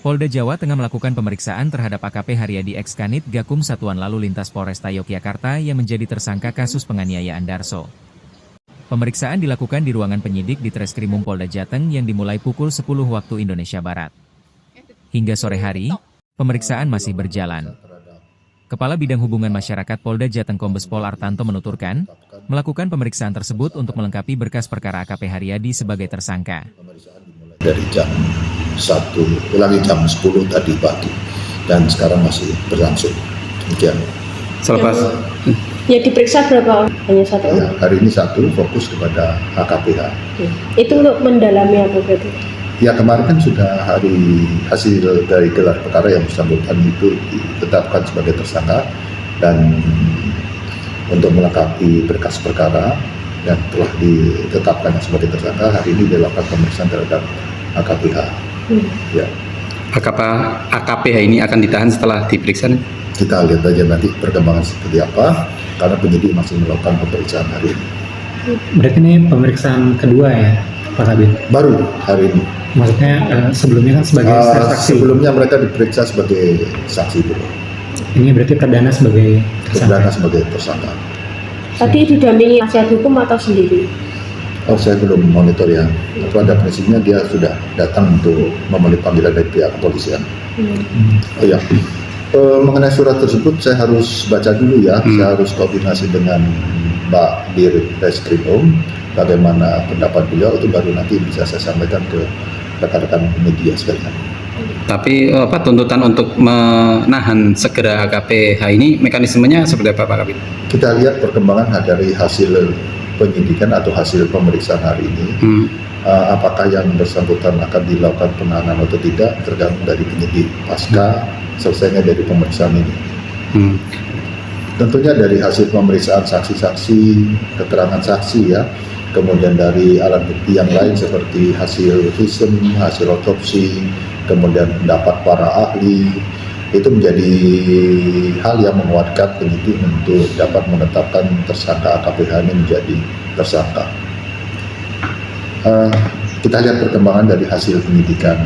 Polda Jawa Tengah melakukan pemeriksaan terhadap AKP Haryadi X Kanit Gakum Satuan Lalu Lintas Polresta Yogyakarta yang menjadi tersangka kasus penganiayaan Darso. Pemeriksaan dilakukan di ruangan penyidik di Treskrimum Polda Jateng yang dimulai pukul 10 waktu Indonesia Barat. Hingga sore hari, pemeriksaan masih berjalan. Kepala Bidang Hubungan Masyarakat Polda Jateng Kombes Pol Artanto menuturkan, melakukan pemeriksaan tersebut untuk melengkapi berkas perkara AKP Haryadi sebagai tersangka. Dari jam 10 tadi pagi dan sekarang masih berlangsung. Demikian. Selepas ya diperiksa berapa? Hanya satu? Ya, hari ini satu fokus kepada HKPH. Itu untuk mendalami apa berarti? Ya kemarin kan sudah hasil dari gelar perkara yang bersangkutan itu ditetapkan sebagai tersangka dan untuk melengkapi berkas perkara yang telah ditetapkan sebagai tersangka hari ini dilakukan pemeriksaan terhadap HKPH. Ya. AKPH ini akan ditahan setelah diperiksa? Kita lihat aja nanti perkembangan seperti apa karena penyidik masih melakukan pemeriksaan hari ini. Berarti ini pemeriksaan kedua ya, Pak Kabin? Baru hari ini. Maksudnya sebelumnya kan sebagai saksi? Sebelumnya mereka diperiksa sebagai saksi dulu. Ini berarti perdana sebagai tersangka? Perdana sebagai tersangka. Tadi didampingi nasihat hukum atau sendiri? Oh, saya belum monitor ya. Pada prinsipnya dia sudah datang untuk memenuhi panggilan dari pihak kepolisian. Oh ya, mengenai surat tersebut saya harus baca dulu ya. Saya harus koordinasi dengan Mbak Dir Reskrimum. Bagaimana pendapat beliau itu baru nanti bisa saya sampaikan ke rekan-rekan media sekalian. Tapi tuntutan untuk menahan segera HKPH ini mekanismenya seperti apa Pak Kabin? Kita lihat perkembangan dari hasil penyidikan atau hasil pemeriksaan hari ini. Apakah yang bersangkutan akan dilakukan penahanan atau tidak tergantung dari penyidik pasca selesainya dari pemeriksaan ini. Tentunya dari hasil pemeriksaan saksi-saksi, keterangan saksi ya, kemudian dari alat bukti yang lain seperti hasil visum, hasil otopsi, kemudian pendapat para ahli, itu menjadi hal yang menguatkan penyidik untuk dapat menetapkan tersangka AKPH ini menjadi tersangka. Kita lihat perkembangan dari hasil penyidikan.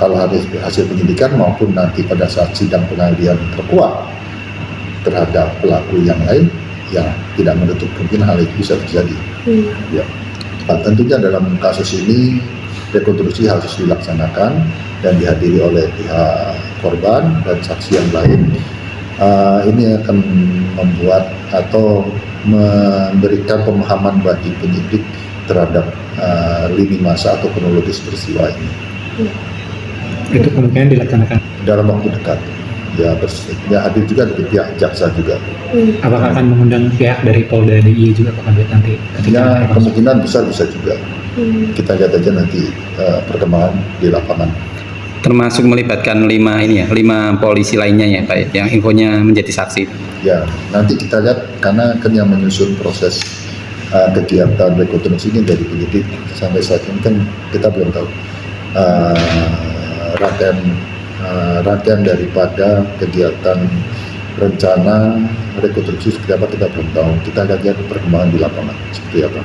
Kalau hasil penyidikan maupun nanti pada saat sidang pengadilan terkuat terhadap pelaku yang lain, ya tidak menutup kemungkinan hal itu bisa terjadi. Ya. Tentunya dalam kasus ini rekonstruksi harus dilaksanakan dan dihadiri oleh pihak korban dan saksi yang lain. Ini akan membuat atau memberikan pemahaman bagi penyidik terhadap lini masa atau kronologis peristiwa ini. Itu kemungkinan dilaksanakan dalam waktu dekat. Ya hadir juga dari pihak jaksa juga. Apakah akan mengundang pihak dari Polda DIY juga Pak Kabin nanti? Ya kemungkinan besar bisa juga. Kita lihat aja nanti perkembangan di lapangan. Termasuk melibatkan 5 polisi lainnya ya Pak, yang infonya menjadi saksi. Ya nanti kita lihat karena kan yang menyusun proses kegiatan rekonstruksi ini dari penyidik sampai saat ini kan kita belum tahu rangkaian daripada kegiatan rencana rekonstruksi seperti apa kita belum tahu. Kita lihat perkembangan di lapangan seperti apa.